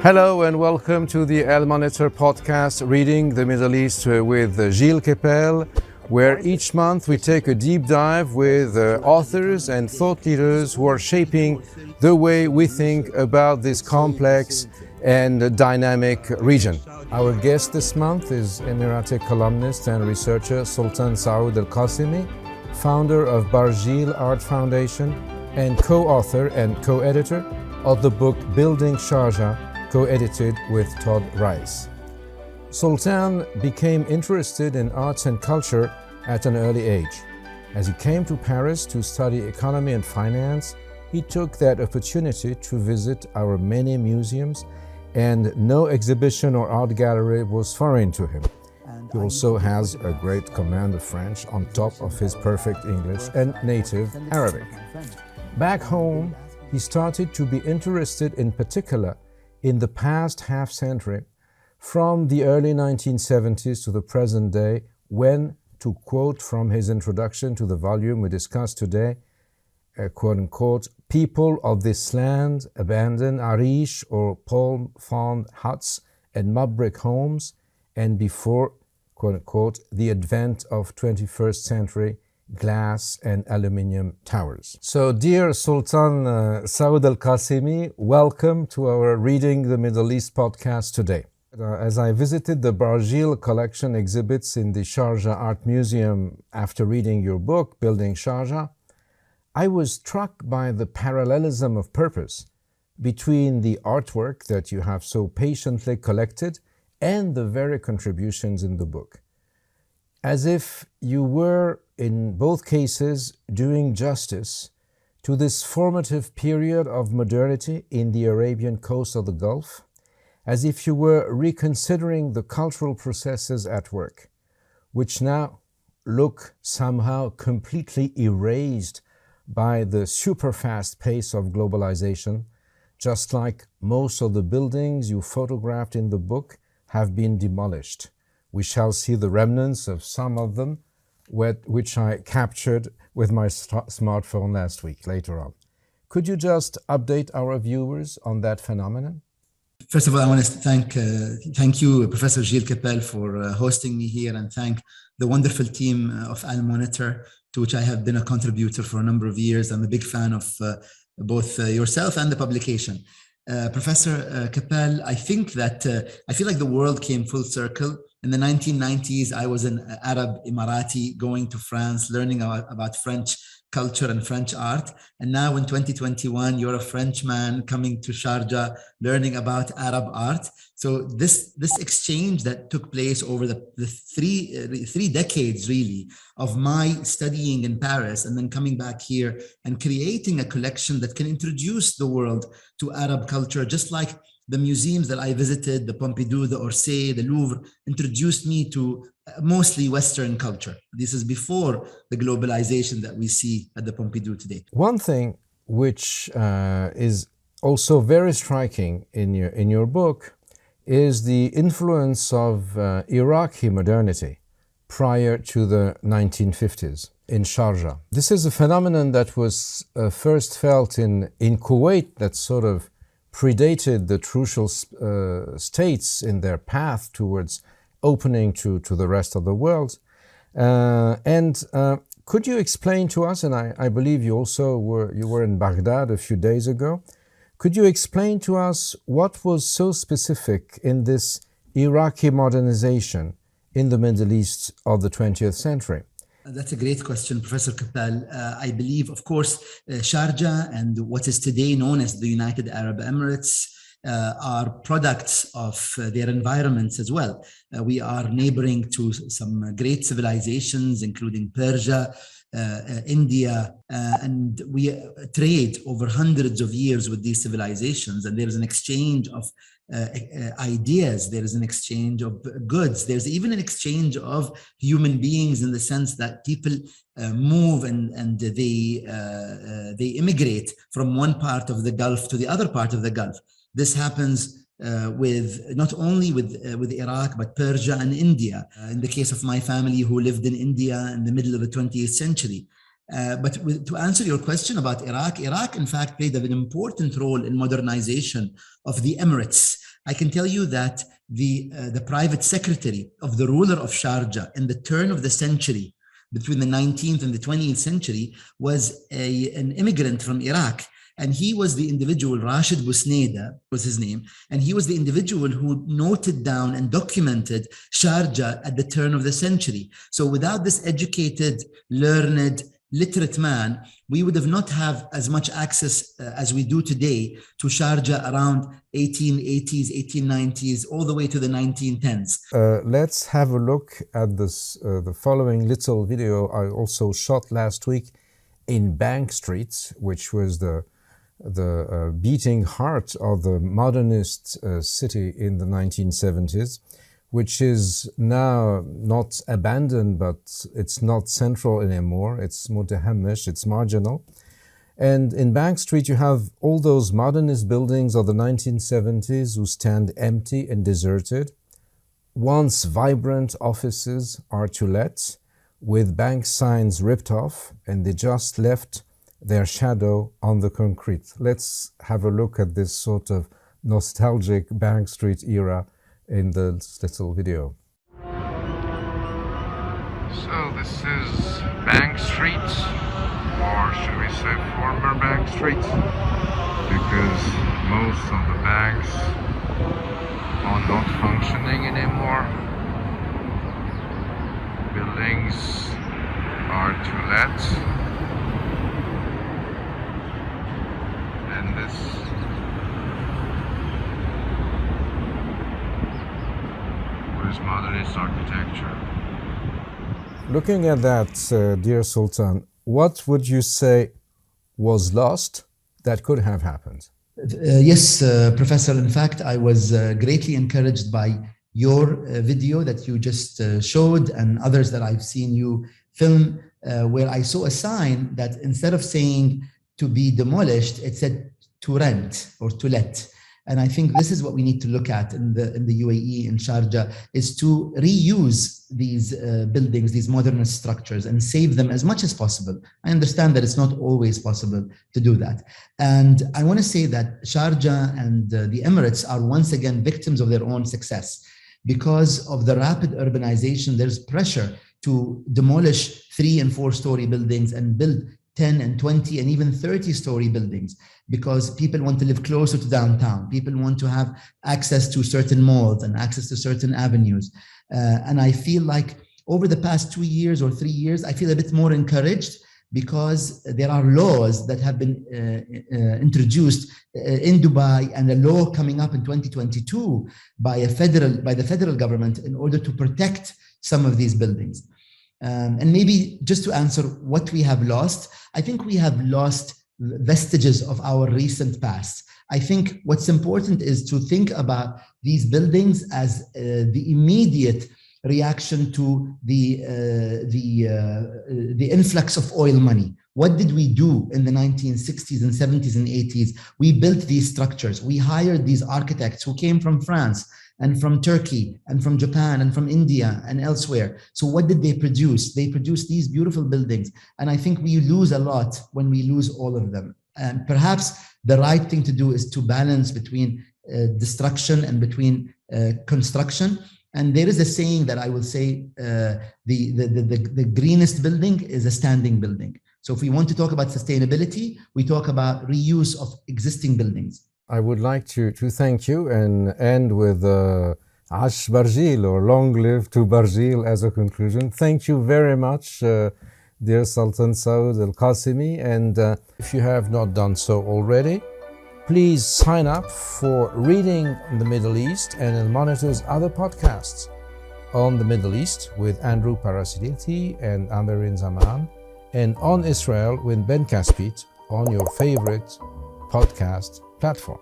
Hello and welcome to the El Monitor podcast, Reading the Middle East with Gille Kepel, where each month we take a deep dive with authors and thought leaders who are shaping the way we think about this complex and dynamic region. Our guest this month is Emirati columnist and researcher Sultan Sooud Al Qassemi, founder of Gille Art Foundation and co-author and co-editor of the book Building Sharjah, co-edited with Todd Rice. Sultan became interested in arts and culture at an early age. As he came to Paris to study economy and finance, he took that opportunity to visit our many museums, and no exhibition or art gallery was foreign to him. He also has a great command of French on top of his perfect English and native Arabic. Back home, he started to be interested in particular in the past half-century, from the early 1970s to the present day, when, to quote from his introduction to the volume we discussed today, quote-unquote, people of this land abandoned arish or palm-frond huts and mud brick homes, and before, quote-unquote, the advent of 21st century glass and aluminium towers. So, dear Sultan Sooud Al Qassemi, welcome to our Reading the Middle East podcast today. As I visited the Gille collection exhibits in the Sharjah Art Museum after reading your book, Building Sharjah, I was struck by the parallelism of purpose between the artwork that you have so patiently collected and the very contributions in the book. As if you were, in both cases, doing justice to this formative period of modernity in the Arabian coast of the Gulf, as if you were reconsidering the cultural processes at work, which now look somehow completely erased by the super-fast pace of globalization, just like most of the buildings you photographed in the book have been demolished. We shall see the remnants of some of them, which I captured with my smartphone last week, later on. Could you just update our viewers on that phenomenon? First of all, I want to thank you, Professor Gille Kepel, for hosting me here, and thank the wonderful team of El Monitor, to which I have been a contributor for a number of years. I'm a big fan of both yourself and the publication. Professor Kepel, I think that I feel like the world came full circle. In the 1990s, I was an Arab Emirati going to France, learning about French culture and French art. And now in 2021, you're a Frenchman coming to Sharjah, learning about Arab art. So this exchange that took place over the three decades, really, of my studying in Paris and then coming back here and creating a collection that can introduce the world to Arab culture, just like the museums that I visited, the Pompidou, the Orsay, the Louvre, introduced me to mostly Western culture. This is before the globalization that we see at the Pompidou today. One thing which is also very striking in your book is the influence of Iraqi modernity prior to the 1950s in Sharjah. This is a phenomenon that was first felt in Kuwait, that sort of predated the Trucial states in their path towards opening to the rest of the world. Could you explain to us, and I believe you were in Baghdad a few days ago, could you explain to us what was so specific in this Iraqi modernization in the Middle East of the 20th century? That's a great question, Professor Kepel. I believe, of course, Sharjah and what is today known as the United Arab Emirates are products of their environments as well. We are neighboring to some great civilizations, including Persia, India, and we trade over hundreds of years with these civilizations, and there is an exchange of ideas, there is an exchange of goods, there's even an exchange of human beings, in the sense that people move and they immigrate from one part of the Gulf to the other part of the Gulf. This happens with not only with Iraq, but Persia and India. In the case of my family, who lived in India in the middle of the 20th century. To answer your question about Iraq, in fact played an important role in modernization of the Emirates. I can tell you that the private secretary of the ruler of Sharjah in the turn of the century, between the 19th and the 20th century, was an immigrant from Iraq. And he was the individual, Rashid Busneda was his name, and he was the individual who noted down and documented Sharjah at the turn of the century. So without this educated, learned, literate man, we would have not have as much access as we do today to Sharjah around 1880s, 1890s, all the way to the 1910s. Let's have a look at this, the following little video I also shot last week in Bank Street, which was the beating heart of the modernist city in the 1970s, which is now not abandoned, but it's not central anymore. It's mutahamish, it's marginal. And in Bank Street, you have all those modernist buildings of the 1970s who stand empty and deserted. Once vibrant offices are to let, with bank signs ripped off, and they just left their shadow on the concrete. Let's have a look at this sort of nostalgic Bank Street era in this little video. So this is Bank Street, or should we say former Bank Street, because most of the banks are not functioning anymore. Buildings are to let. And this was modernist architecture. Looking at that, dear Sultan, what would you say was lost that could have happened? Yes, Professor. In fact, I was greatly encouraged by your video that you just showed and others that I've seen you film, where I saw a sign that instead of saying to be demolished, it said to rent or to let. And I think this is what we need to look at in the UAE, in Sharjah, is to reuse these buildings, these modernist structures, and save them as much as possible. I understand that it's not always possible to do that. And I want to say that Sharjah and the Emirates are once again victims of their own success. Because of the rapid urbanization, there's pressure to demolish 3- and 4-story buildings and build 10 and 20 and even 30-story buildings, because people want to live closer to downtown. People want to have access to certain malls and access to certain avenues. And I feel like over the past 2 years or 3 years, I feel a bit more encouraged because there are laws that have been introduced in Dubai, and a law coming up in 2022 by the federal government in order to protect some of these buildings. And maybe just to answer what we have lost, I think we have lost vestiges of our recent past. I think what's important is to think about these buildings as the immediate reaction to the influx of oil money. What did we do in the 1960s and 70s and 80s? We built these structures. We hired these architects who came from France and from Turkey and from Japan and from India and elsewhere. So what did they produce? They produced these beautiful buildings. And I think we lose a lot when we lose all of them. And perhaps the right thing to do is to balance between destruction and between construction. And there is a saying that I will say, the greenest building is a standing building. So if we want to talk about sustainability, we talk about reuse of existing buildings. I would like to thank you and end with Ash Barjil, or long live to Barjil, as a conclusion. Thank you very much, dear Sultan Sooud Al Qassemi. And if you have not done so already, please sign up for Reading the Middle East and Al Monitor's other podcasts on the Middle East with Andrew Parasiditi and Amerin Zaman, and on Israel with Ben Caspit on your favorite podcast platform.